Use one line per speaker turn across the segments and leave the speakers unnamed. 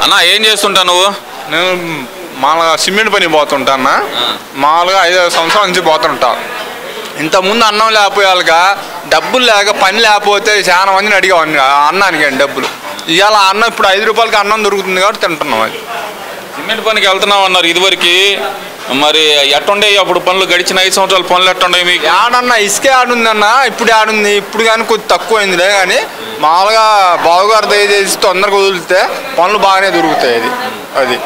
అన్న ఏం చేస్తుంటా నువ్వు?
నేను మామూలుగా సిమెంట్ పని పోతుంటా అన్న. మామూలుగా 5 సంవత్సరాల నుంచి పోతుంటా. ఇంతకుముందు అన్నం లేకపోయాక డబ్బులు లేక పని లేకపోతే చాలా మందిని అడిగాం అన్నానికి అండి డబ్బులు. ఇవాళ అన్నం ఇప్పుడు 5 రూపాయలకి అన్నం దొరుకుతుంది కాబట్టి తింటున్నాం. అది
సిమెంట్ పనికి వెళ్తున్నావు అన్నారు ఇదివరకు, మరి ఎట్టుండే అప్పుడు పనులు? గడిచిన 5 సంవత్సరాల పనులు ఎట్టుండే మీకు?
ఆడన్నా ఇసుకే ఆడుందన్న, ఇప్పుడు ఆడుంది. ఇప్పుడు కానీ కొద్ది తక్కువ అయిందిలే, కానీ మామూలుగా బావుగారు దయచేసి తొందరగా వదిలితే పనులు బాగానే దొరుకుతాయి. అది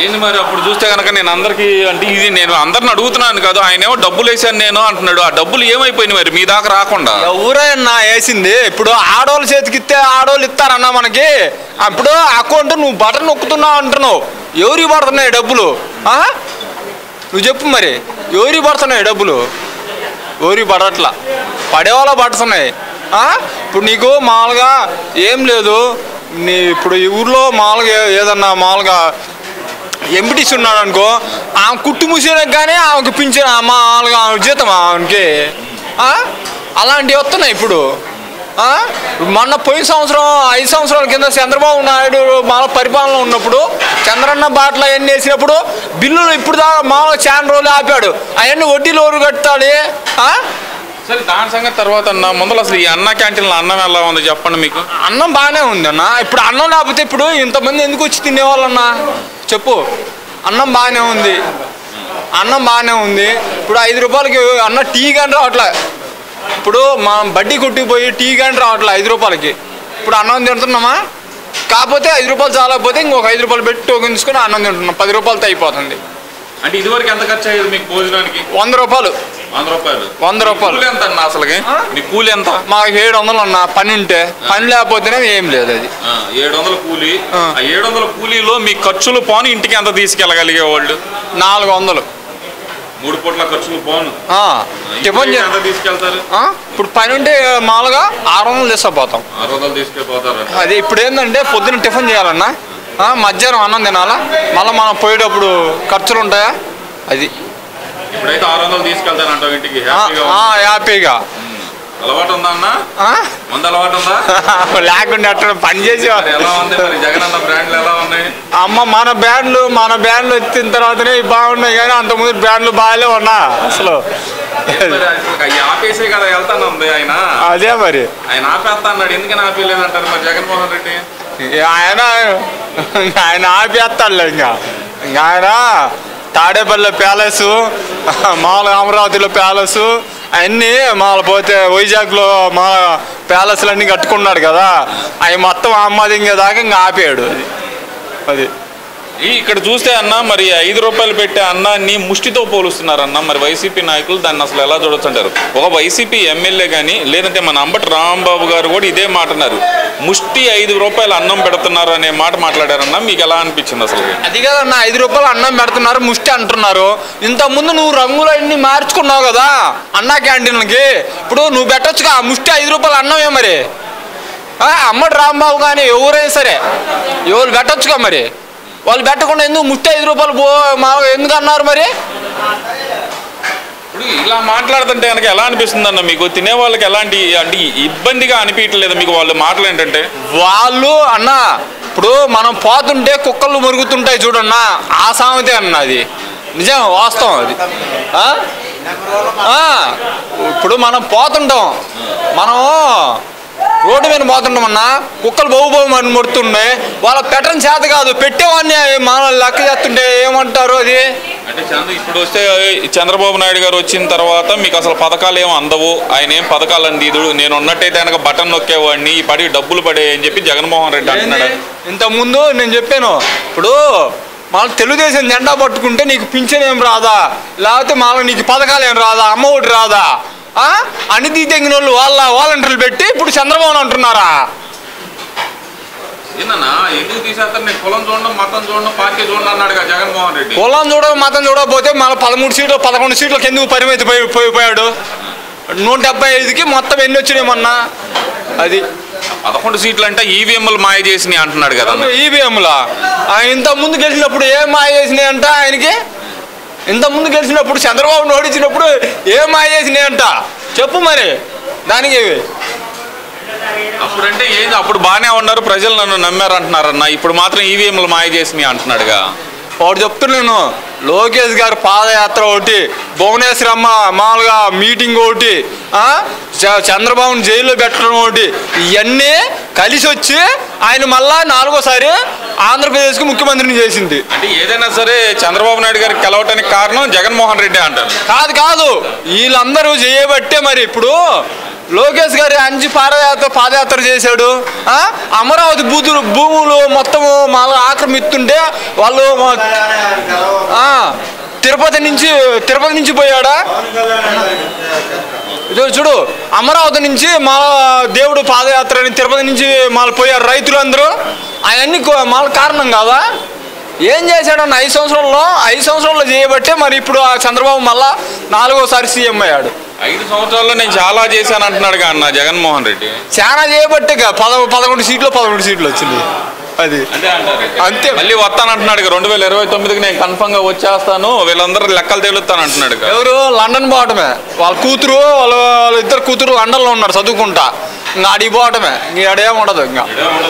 ఏంది మరి అప్పుడు చూస్తే కనుక నేను అందరికీ అంటే ఇది నేను అందరిని అడుగుతున్నాను కాదు, ఆయన ఏమో డబ్బులు వేసాను నేను అంటున్నాడు. ఆ డబ్బులు ఏమైపోయినాయి మరి మీ దాకా రాకుండా?
ఊరేనా వేసింది. ఇప్పుడు ఆడవాళ్ళ చేతికి ఇస్తే ఆడవాళ్ళు ఇస్తారన్నా మనకి. అప్పుడు అకౌంట్ నువ్వు బటన్ నొక్కుతున్నావు అంటున్నావు. ఎవరికి పడుతున్నాయి డబ్బులు? నువ్వు చెప్పు మరి, ఎవరికి పడుతున్నాయి డబ్బులు? ఎవరికి పడట్లా, పడేవాళ్ళ పడుతున్నాయి. ఇప్పుడు నీకు మామూలుగా ఏం లేదు. నీ ఇప్పుడు ఈ ఊర్లో మామూలుగా ఏదన్నా మామూలుగా ఎంపీటీసీ ఉన్నాడు అనుకో, ఆమె కుట్టు మూసేయడానికి కానీ ఆమెకు పింఛన్ మామూలుగా జీతం ఆమెకి అలాంటివి వస్తున్నాయి. ఇప్పుడు మొన్న పోయిన సంవత్సరం 5 సంవత్సరాల కింద చంద్రబాబు నాయుడు మామూలు పరిపాలన ఉన్నప్పుడు చంద్రన్న బాటలు అవన్నీ వేసినప్పుడు బిల్లులు ఇప్పుడు దాకా మామూలుగా చాలా రోజులు ఆపాడు. అవన్నీ వడ్డీలు ఎవరు కట్టాలి?
సరే దాని సంగతి తర్వాత అన్న, ముందర అసలు ఈ అన్న క్యాంటీన్లో అన్నం ఎలా ఉంది చెప్పండి మీకు?
అన్నం బాగానే ఉంది అన్న. ఇప్పుడు అన్నం లేకపోతే ఇప్పుడు ఇంతమంది ఎందుకు వచ్చి తినేవాళ్ళన్నా చెప్పు? అన్నం బాగానే ఉంది, అన్నం బాగానే ఉంది. ఇప్పుడు 5 రూపాయలకి అన్న టీ కానీ రావట్లే. ఇప్పుడు మా బడ్డీ కొట్టిపోయి టీ కానీ రావట్లే 5 రూపాయలకి. ఇప్పుడు అన్నం తింటున్నామా? కాకపోతే 5 రూపాయలు చాలకపోతే ఇంకొక 5 రూపాయలు పెట్టి టోకెన్ తీసుకుని అన్నం తింటున్నాం. 10 రూపాయలతో అయిపోతుంది.
అంటే ఇదివరకు ఎంత ఖర్చు అయ్యేది మీకు భోజనానికి?
100 రూపాయలు.
100 రూపాయలు ఎంత అన్న అసలుకి? మీ కూలి ఎంత?
మాకు 700 అన్న. పని ఉంటే, పని లేకపోతేనే ఏం లేదు. అది
700 కూలి. 700 కూలీలో మీ ఖర్చులు పోను ఇంటికి ఎంత తీసుకెళ్ళగలిగే వాళ్ళు?
400.
3 పూట్ల ఖర్చులు పోను
టిఫిన్
ఎంత తీసుకెళ్తారు?
ఇప్పుడు పని ఉంటే మామూలుగా 600 తీసుకుపోతాం.
600 తీసుకెళ్ళిపోతారు.
అది ఇప్పుడు ఏంటంటే పొద్దున్న టిఫిన్ చేయాలన్నా, మధ్యాహ్నం అన్నం తినాలా, మళ్ళీ మనం పోయేటప్పుడు ఖర్చులు ఉంటాయా? అది
ఇప్పుడైతే 600 తీసుకెళ్తానంటావు ఇంటికి
హ్యాపీగా.
అలవాటు ఉందా అన్న? ముందు అలవాటు ఉందా?
లేకుండా అట్లా పని చేసేవాళ్ళు.
ఎలా ఉంది మరి జగన్ అన్న బ్రాండ్లు ఎలా ఉన్నాయి?
మన బ్రాండ్లు వచ్చిన తర్వాతనే బాగున్నాయి, కానీ అంతకుముందు బ్రాండ్లు బాగాలే ఉన్నా అసలు.
ఆపేసే కదా వెళ్తాను ఉంది ఆయన.
అదే మరి
ఆయన ఆపేస్తా అన్నాడు, ఎందుకని ఆపేయలేదంటారు మరి జగన్మోహన్ రెడ్డి?
ఆయన ఆపేస్తాడులే. ఇంకా ఆయన తాడేపల్లి ప్యాలెస్, మామూలుగా అమరావతిలో ప్యాలెస్ అవన్నీ మామూలు పోతే వైజాగ్లో మా ప్యాలెస్లు అన్నీ కట్టుకున్నాడు కదా, అవి మొత్తం ఆమోదించేదాకా ఇంకా ఆపేయాడు. అది
ఇక్కడ చూస్తే అన్న మరి 5 రూపాయలు పెట్టే అన్నాన్ని ముష్టితో పోలుస్తున్నారన్న. మరి వైసీపీ నాయకులు దాన్ని అసలు ఎలా చూడొచ్చంటారు? ఒక వైసీపీ ఎమ్మెల్యే కానీ లేదంటే మన అంబటి రాంబాబు గారు కూడా ఇదే మాట అన్నారు. ముష్టి 5 రూపాయలు అన్నం పెడుతున్నారు అనే మాట మాట్లాడారన్న. మీకు ఎలా అనిపించింది అసలు?
అది కదన్న, 5 రూపాయలు అన్నం పెడుతున్నారు, ముష్టి అంటున్నారు. ఇంతకుముందు నువ్వు రంగులు అన్ని మార్చుకున్నావు కదా అన్నా క్యాంటీన్లకి. ఇప్పుడు నువ్వు పెట్టొచ్చుగా ముష్టి 5 రూపాయలు అన్నమే. మరి అంబటి రాంబాబు కానీ ఎవరైనా సరే ఎవరు పెట్టొచ్చుగా, మరి వాళ్ళు పెట్టకుండా ఎందుకు ముష్టి 5 రూపాయలు ఎందుకు అన్నారు? మరి
ఇప్పుడు ఇలా మాట్లాడుతుంటే కనుక ఎలా అనిపిస్తుంది అన్న మీకు? తినే వాళ్ళకి ఎలాంటి అంటే ఇబ్బందిగా అనిపించలేదు మీకు వాళ్ళు మాటలు ఏంటంటే?
వాళ్ళు అన్న ఇప్పుడు మనం పోతుంటే కుక్కలు మురుగుతుంటాయి చూడన్నా, ఆ సామెతే అన్న. అది నిజం, వాస్తవం. అది ఇప్పుడు మనం పోతుంటాం, మనం రోడ్డు మీద పోతుంటామన్నా, కుక్కలు బహుబహుమని ముడుతుండే వాళ్ళ పెట్టని చేత కాదు, పెట్టేవాడిని మన లెక్క చేస్తుంటే ఏమంటారు? అది
అంటే ఇప్పుడు వస్తే చంద్రబాబు నాయుడు గారు వచ్చిన తర్వాత మీకు అసలు పథకాలు ఏమో అందవు, ఆయన ఏం పథకాలు అందిదు, నేను ఉన్నట్టయితే కనుక బటన్ నొక్కేవాడిని, ఈ పడి డబ్బులు పడే అని చెప్పి జగన్మోహన్ రెడ్డి అంటున్నాడు.
ఇంతకుముందు నేను చెప్పాను, ఇప్పుడు మళ్ళీ తెలుగుదేశం జెండా పట్టుకుంటే నీకు పింఛన్ ఏం రాదా, లేకపోతే మళ్ళీ నీకు పథకాలు ఏం రాదా, అమ్మ ఒకటి రాదా, అన్ని తెగిన వాళ్ళు వాళ్ళ వాలంటీర్లు పెట్టి ఇప్పుడు చంద్రబాబు అంటున్నారా?
ఎందుకు తీసేస్తారు? నేను కులం చూడడం, మతం చూడడం, పార్టీ చూడడం అన్నాడు జగన్మోహన్ రెడ్డి.
కులం చూడడం, మతం చూడకపోతే మళ్ళీ 13 సీట్లు 11 సీట్లకు ఎందుకు పరిమితి పోయాడు? 175కి మొత్తం ఎన్ని వచ్చినాయి మొన్న? అది
11 సీట్లు అంటే ఈవీఎంలు మాయ చేసినాయి అంటున్నాడు కదా.
ఈవీఎంలా ఇంత ముందు గెలిచినప్పుడు ఏం మాయ చేసినాయి అంట ఆయనకి? ఇంత ముందు గెలిచినప్పుడు చంద్రబాబును ఓడించినప్పుడు ఏం మాయ చేసినాయి అంట చెప్పు మరి దానికి?
అప్పుడంటే ఏంది, అప్పుడు బాగానే ఉన్నారు, ప్రజలు నన్ను నమ్మారు అంటున్నారన్న, ఇప్పుడు మాత్రం ఈవీఎంలు మాయ చేసినాయి అంటున్నాడుగా.
వాడు చెప్తున్నాను, లోకేష్ గారి పాదయాత్ర ఒకటి, భువనేశ్వరమ్మ మామూలుగా మీటింగ్ ఒకటి, చంద్రబాబుని జైల్లో పెట్టడం ఒకటి, ఇవన్నీ కలిసి వచ్చి ఆయన మళ్ళా 4వసారి ఆంధ్రప్రదేశ్కి ముఖ్యమంత్రిని చేసింది.
అంటే ఏదైనా సరే చంద్రబాబు నాయుడు గారికి గెలవటానికి కారణం జగన్మోహన్ రెడ్డి అంటారు.
కాదు వీళ్ళందరూ చేయబట్టే మరి ఇప్పుడు లోకేష్ గారి అంచి పాదయాత్ర చేశాడు. అమరావతి భూములు మొత్తము మళ్ళీ ఆక్రమిస్తుంటే వాళ్ళు తిరుపతి నుంచి పోయాడా చూడు, అమరావతి నుంచి మా దేవుడు పాదయాత్ర అని తిరుపతి నుంచి మళ్ళీ పోయారు రైతులందరూ. అవన్నీ మళ్ళీ కారణం కాదా? ఏం చేశాడన్న 5 సంవత్సరాల్లో చేయబట్టే మరి ఇప్పుడు ఆ చంద్రబాబు మళ్ళా 4వసారి సీఎం అయ్యాడు.
5 సంవత్సరాల్లో నేను చాలా చేశాను అంటున్నాడు అన్న జగన్మోహన్ రెడ్డి.
చాలా చేయబట్టే 11 సీట్లు వచ్చింది. అది అంతే.
మళ్ళీ వస్తానంటున్నాడు 2029కి నేను కన్ఫర్మ్గా వచ్చేస్తాను, వీళ్ళందరూ లెక్కలు తేలుస్తాను అంటున్నాడు.
ఎవరు? లండన్ పోవటమే. వాళ్ళ ఇద్దరు కూతురు లండన్లో ఉన్నారు చదువుకుంటా. ఇంకా అడిగి పోవటమే, ఇంక అడేం ఉండదు ఇంకా.